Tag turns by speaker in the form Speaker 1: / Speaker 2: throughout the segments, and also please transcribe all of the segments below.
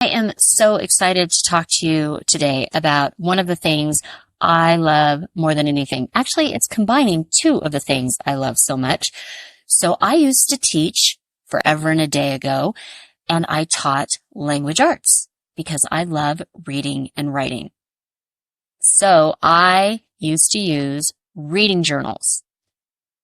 Speaker 1: I am so excited to talk to you today about one of the things I love more than anything. Actually, it's combining two of the things I love so much. So I used to teach forever and a day ago, and I taught language arts because I love reading and writing. So I used to use reading journals.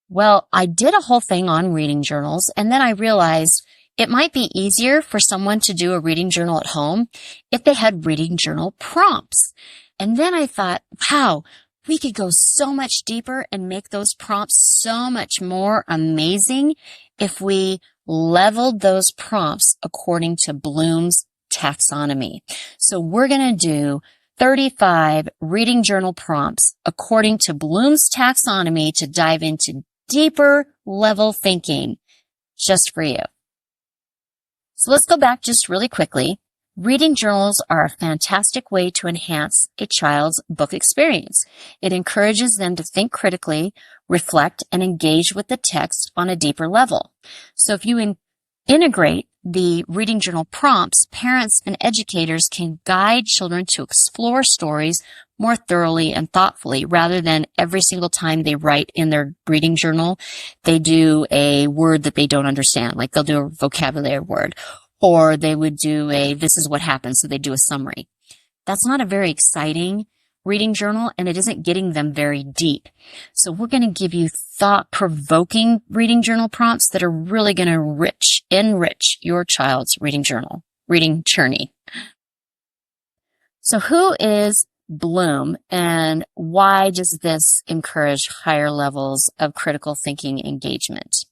Speaker 1: Well, I did a whole thing on reading journals, and then I realized it might be easier for someone to do a reading journal at home if they had reading journal prompts. And then I thought, wow, we could go so much deeper and make those prompts so much more amazing if we leveled those prompts according to Bloom's taxonomy. So we're going to do 35 reading journal prompts according to Bloom's taxonomy to dive into deeper level thinking just for you. So let's go back just really quickly. Reading journals are a fantastic way to enhance a child's book experience. It encourages them to think critically, reflect, and engage with the text on a deeper level. So if you integrate the reading journal prompts, parents and educators can guide children to explore stories more thoroughly and thoughtfully rather than every single time they write in their reading journal, they do a word that they don't understand. Like they'll do a vocabulary word, or they would do this is what happened. So they do a summary. That's not a very exciting reading journal, and it isn't getting them very deep. So we're going to give you thought-provoking reading journal prompts that are really going to enrich your child's reading journey. So who is Bloom, and why does this encourage higher levels of critical thinking engagement?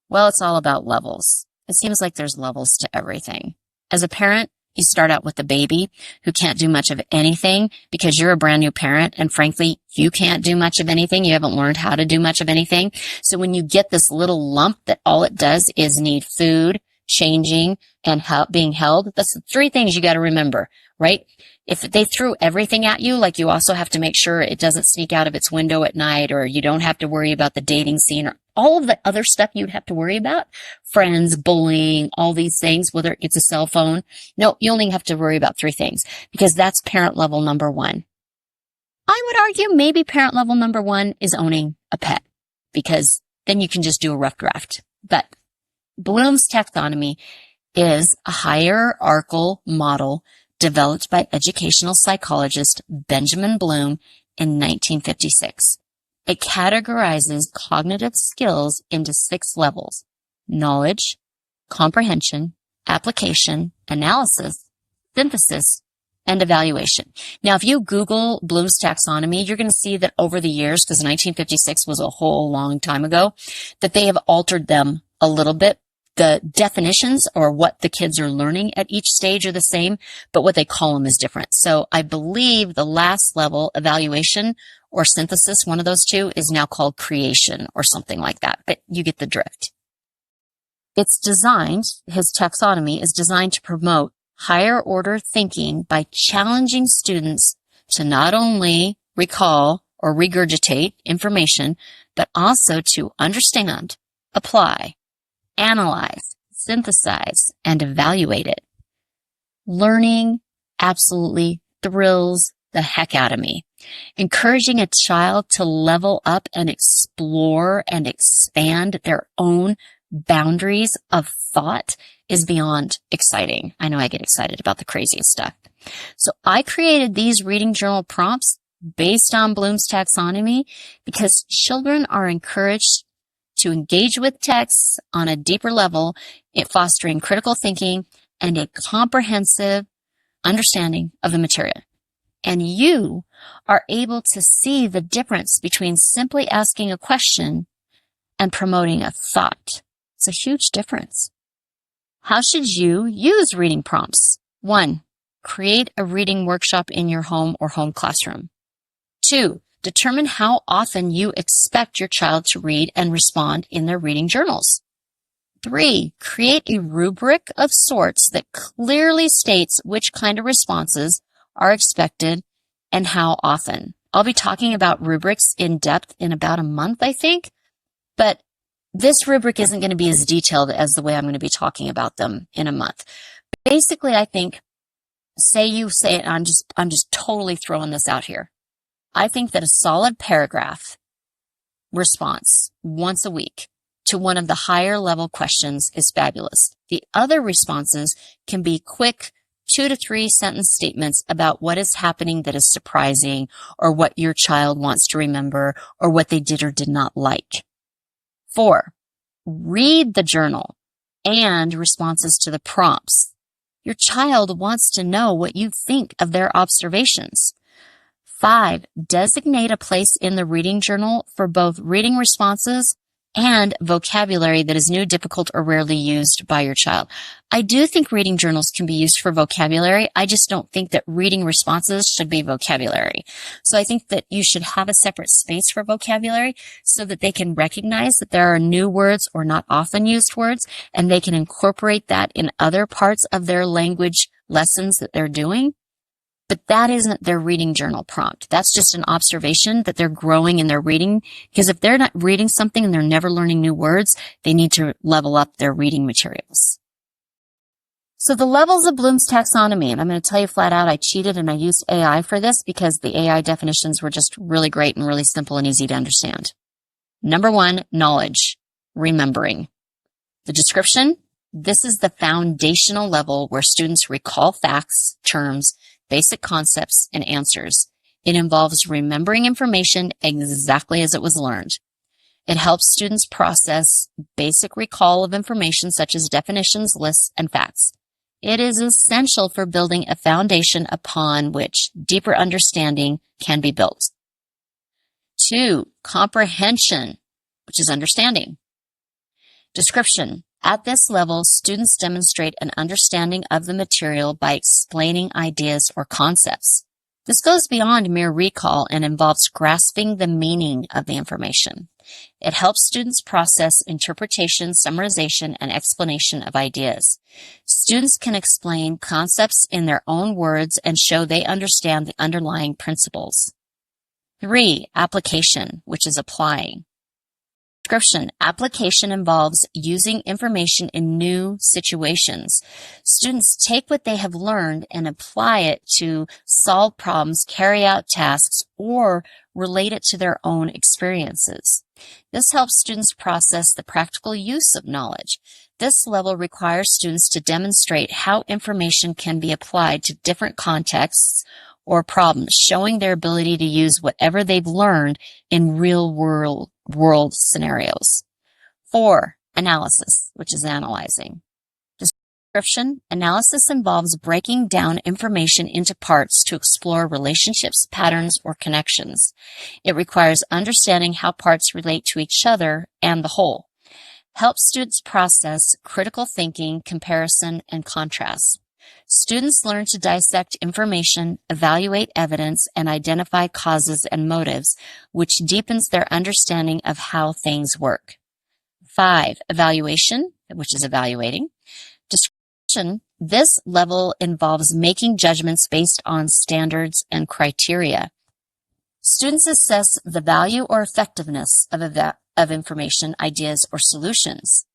Speaker 1: Well, it's all about levels. It seems like there's levels to everything. As a parent, you start out with a baby who can't do much of anything because you're a brand new parent, and frankly, you can't do much of anything. You haven't learned how to do much of anything. So when you get this little lump that all it does is need food, changing, and being held, that's the three things you got to remember, right? If they threw everything at you, like you also have to make sure it doesn't sneak out of its window at night, or you don't have to worry about the dating scene, or all of the other stuff you'd have to worry about, friends, bullying, all these things, whether it's a cell phone. No, you only have to worry about three things because that's parent level number one. I would argue maybe parent level number one is owning a pet, because then you can just do a rough draft. But Bloom's taxonomy is a hierarchical model developed by educational psychologist Benjamin Bloom in 1956. It categorizes cognitive skills into 6 levels: knowledge, comprehension, application, analysis, synthesis, and evaluation. Now, if you Google Bloom's taxonomy, you're going to see that over the years, because 1956 was a whole long time ago, that they have altered them a little bit. The definitions, or what the kids are learning at each stage, are the same, but what they call them is different. So I believe the last level, evaluation or synthesis, one of those two, is now called creation or something like that, but you get the drift. His taxonomy is designed to promote higher order thinking by challenging students to not only recall or regurgitate information, but also to understand, apply, analyze, synthesize, and evaluate it. Learning absolutely thrills the heck out of me. Encouraging a child to level up and explore and expand their own boundaries of thought is beyond exciting. I know I get excited about the craziest stuff. So I created these reading journal prompts based on Bloom's taxonomy because children are encouraged to engage with texts on a deeper level, fostering critical thinking and a comprehensive understanding of the material. And you are able to see the difference between simply asking a question and promoting a thought. It's a huge difference. How should you use reading prompts? 1, create a reading workshop in your home or home classroom. 2, determine how often you expect your child to read and respond in their reading journals. 3, create a rubric of sorts that clearly states which kind of responses are expected and how often. I'll be talking about rubrics in depth in about a month, I think, but this rubric isn't going to be as detailed as the way I'm going to be talking about them in a month. Basically, I think say you say, I'm just totally throwing this out here. I think that a solid paragraph response once a week to one of the higher level questions is fabulous. The other responses can be quick 2 to 3 sentence statements about what is happening that is surprising, or what your child wants to remember, or what they did or did not like. 4, read the journal and responses to the prompts. Your child wants to know what you think of their observations. 5, designate a place in the reading journal for both reading responses and vocabulary that is new, difficult, or rarely used by your child. I do think reading journals can be used for vocabulary. I just don't think that reading responses should be vocabulary. So I think that you should have a separate space for vocabulary so that they can recognize that there are new words or not often used words, and they can incorporate that in other parts of their language lessons that they're doing. But that isn't their reading journal prompt. That's just an observation that they're growing in their reading. Because if they're not reading something and they're never learning new words, they need to level up their reading materials. So the levels of Bloom's taxonomy, and I'm going to tell you flat out, I cheated and I used AI for this because the AI definitions were just really great and really simple and easy to understand. Number 1, knowledge, remembering. The description, this is the foundational level where students recall facts, terms, basic concepts, and answers. It involves remembering information exactly as it was learned. It helps students process basic recall of information such as definitions, lists, and facts. It is essential for building a foundation upon which deeper understanding can be built. 2, comprehension, which is understanding. Description. At this level, students demonstrate an understanding of the material by explaining ideas or concepts. This goes beyond mere recall and involves grasping the meaning of the information. It helps students process interpretation, summarization, and explanation of ideas. Students can explain concepts in their own words and show they understand the underlying principles. 3, application, which is applying. Description. Application involves using information in new situations. Students take what they have learned and apply it to solve problems, carry out tasks, or relate it to their own experiences. This helps students process the practical use of knowledge. This level requires students to demonstrate how information can be applied to different contexts or problems, showing their ability to use whatever they've learned in real world scenarios. 4, analysis, which is analyzing. Description. Analysis involves breaking down information into parts to explore relationships, patterns, or connections. It requires understanding how parts relate to each other and the whole. Helps students process critical thinking, comparison, and contrast. Students learn to dissect information, evaluate evidence, and identify causes and motives, which deepens their understanding of how things work. 5, evaluation, which is evaluating. Description. This level involves making judgments based on standards and criteria. Students assess the value or effectiveness of information, ideas, or solutions.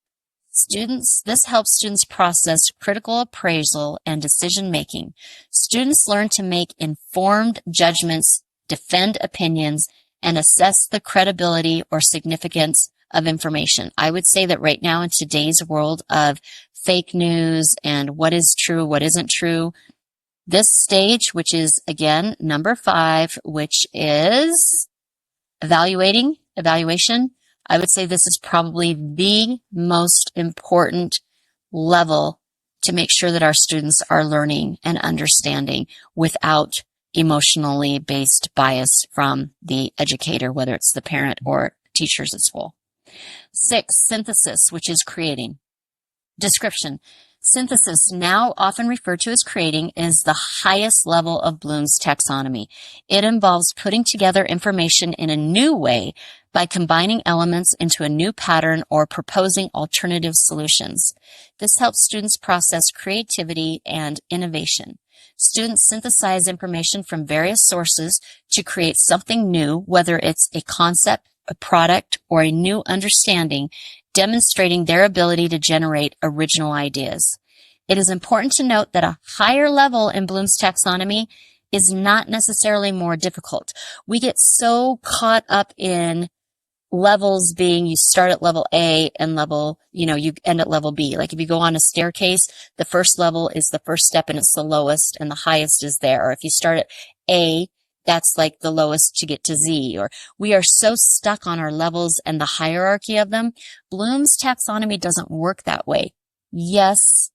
Speaker 1: This helps students process critical appraisal and decision-making. Students learn to make informed judgments, defend opinions, and assess the credibility or significance of information. I would say that right now in today's world of fake news and what is true, what isn't true, this stage, which is again number 5, which is evaluation, I would say this is probably the most important level to make sure that our students are learning and understanding without emotionally based bias from the educator, whether it's the parent or teachers at school. 6, synthesis, which is creating. Description. Synthesis, now often referred to as creating, is the highest level of Bloom's taxonomy. It involves putting together information in a new way by combining elements into a new pattern or proposing alternative solutions. This helps students process creativity and innovation. Students synthesize information from various sources to create something new, whether it's a concept, a product, or a new understanding, demonstrating their ability to generate original ideas. It is important to note that a higher level in Bloom's taxonomy is not necessarily more difficult. We get so caught up in levels being you start at level A and you end at level B. Like if you go on a staircase, the first level is the first step and it's the lowest and the highest is there. Or if you start at A, that's like the lowest to get to Z. Or we are so stuck on our levels and the hierarchy of them. Bloom's taxonomy doesn't work that way. Yes,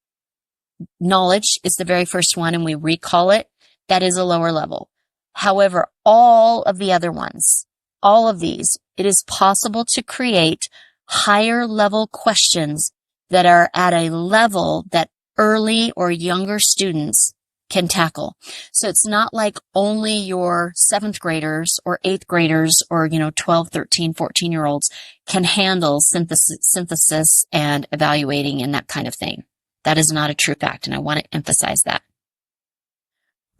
Speaker 1: knowledge is the very first one and we recall it. That is a lower level. However, all of the other ones, all of these, it is possible to create higher level questions that are at a level that early or younger students can tackle. So it's not like only your 7th graders or 8th graders or, 12, 13, 14-year-olds can handle synthesis and evaluating and that kind of thing. That is not a true fact, and I want to emphasize that.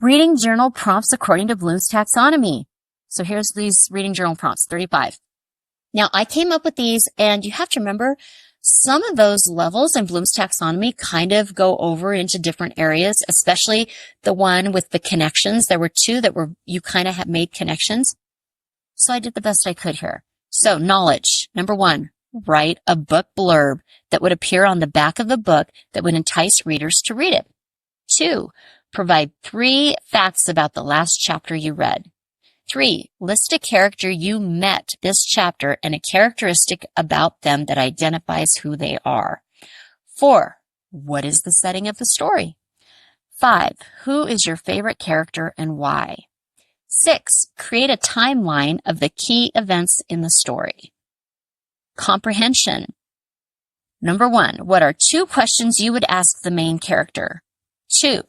Speaker 1: Reading journal prompts according to Bloom's taxonomy. So here's these reading journal prompts, 35. Now, I came up with these, and you have to remember, some of those levels in Bloom's taxonomy kind of go over into different areas, especially the one with the connections. There were 2 that you kind of have made connections. So I did the best I could here. So knowledge. Number 1, write a book blurb that would appear on the back of the book that would entice readers to read it. 2, provide 3 facts about the last chapter you read. 3, list a character you met this chapter and a characteristic about them that identifies who they are. 4, what is the setting of the story? 5, who is your favorite character and why? 6, create a timeline of the key events in the story. Comprehension. Number 1, what are 2 questions you would ask the main character? 2,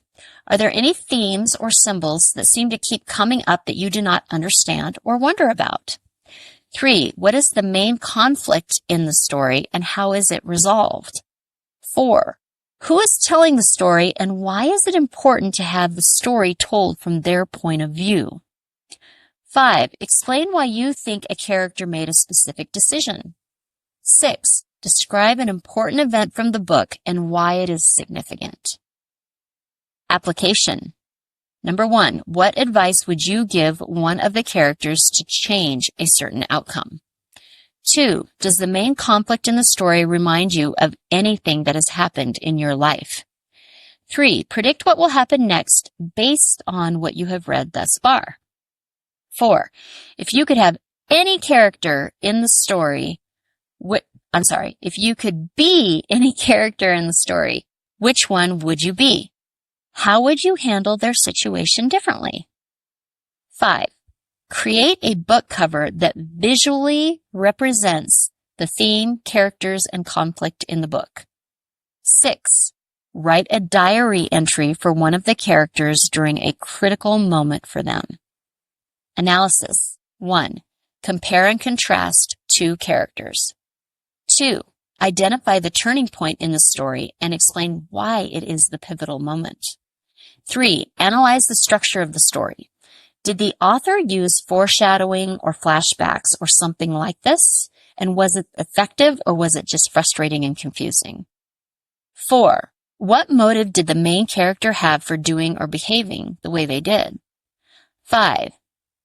Speaker 1: are there any themes or symbols that seem to keep coming up that you do not understand or wonder about? 3, what is the main conflict in the story and how is it resolved? 4, who is telling the story and why is it important to have the story told from their point of view? 5, explain why you think a character made a specific decision. 6, describe an important event from the book and why it is significant. Application. Number 1, what advice would you give one of the characters to change a certain outcome? 2, does the main conflict in the story remind you of anything that has happened in your life? 3, predict what will happen next based on what you have read thus far. 4, if you could have any character in the story, if you could be any character in the story, which one would you be? How would you handle their situation differently? 5, create a book cover that visually represents the theme, characters, and conflict in the book. 6, write a diary entry for one of the characters during a critical moment for them. Analysis. 1, compare and contrast 2 characters. 2, identify the turning point in the story and explain why it is the pivotal moment. 3, analyze the structure of the story. Did the author use foreshadowing or flashbacks or something like this? And was it effective or was it just frustrating and confusing? 4, what motive did the main character have for doing or behaving the way they did? 5,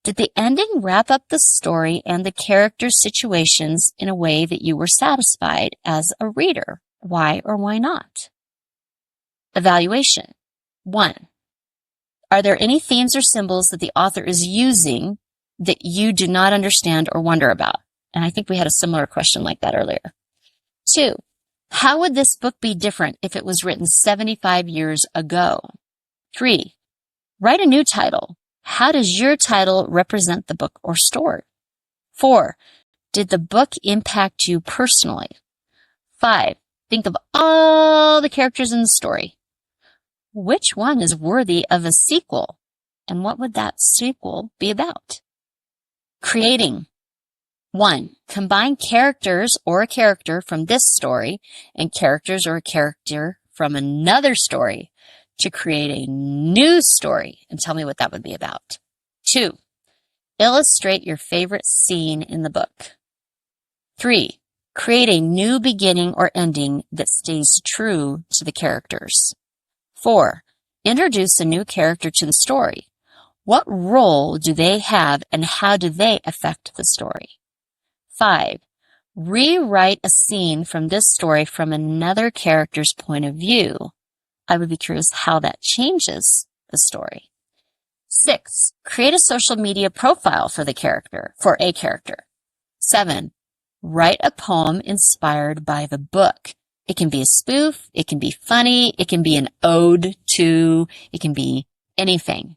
Speaker 1: did the ending wrap up the story and the characters' situations in a way that you were satisfied as a reader? Why or why not? Evaluation. 1, are there any themes or symbols that the author is using that you do not understand or wonder about? And I think we had a similar question like that earlier. 2, how would this book be different if it was written 75 years ago? 3, write a new title. How does your title represent the book or story? 4, did the book impact you personally? 5, think of all the characters in the story. Which one is worthy of a sequel? And what would that sequel be about? Creating. 1, combine characters or a character from this story and characters or a character from another story to create a new story and tell me what that would be about. 2, illustrate your favorite scene in the book. 3, create a new beginning or ending that stays true to the characters. 4. Introduce a new character to the story. What role do they have and how do they affect the story? 5. Rewrite a scene from this story from another character's point of view. I would be curious how that changes the story. 6. Create a social media profile for a character. 7. Write a poem inspired by the book. It can be a spoof, it can be funny, it can be an ode to, it can be anything.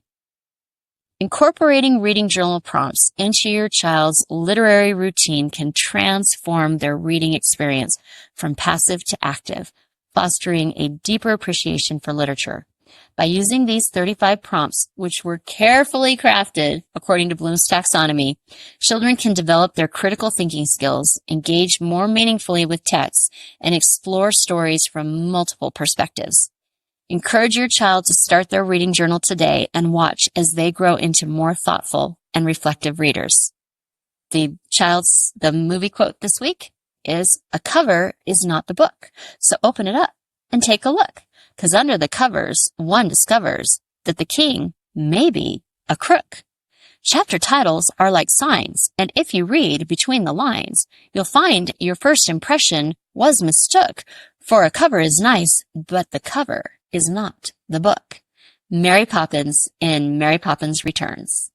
Speaker 1: Incorporating reading journal prompts into your child's literary routine can transform their reading experience from passive to active, fostering a deeper appreciation for literature. By using these 35 prompts, which were carefully crafted according to Bloom's taxonomy, children can develop their critical thinking skills, engage more meaningfully with texts, and explore stories from multiple perspectives. Encourage your child to start their reading journal today and watch as they grow into more thoughtful and reflective readers. The movie quote this week is, "A cover is not the book." So open it up and take a look, because under the covers, one discovers that the king may be a crook. Chapter titles are like signs, and if you read between the lines, you'll find your first impression was mistook, for a cover is nice, but the cover is not the book. Mary Poppins in Mary Poppins Returns.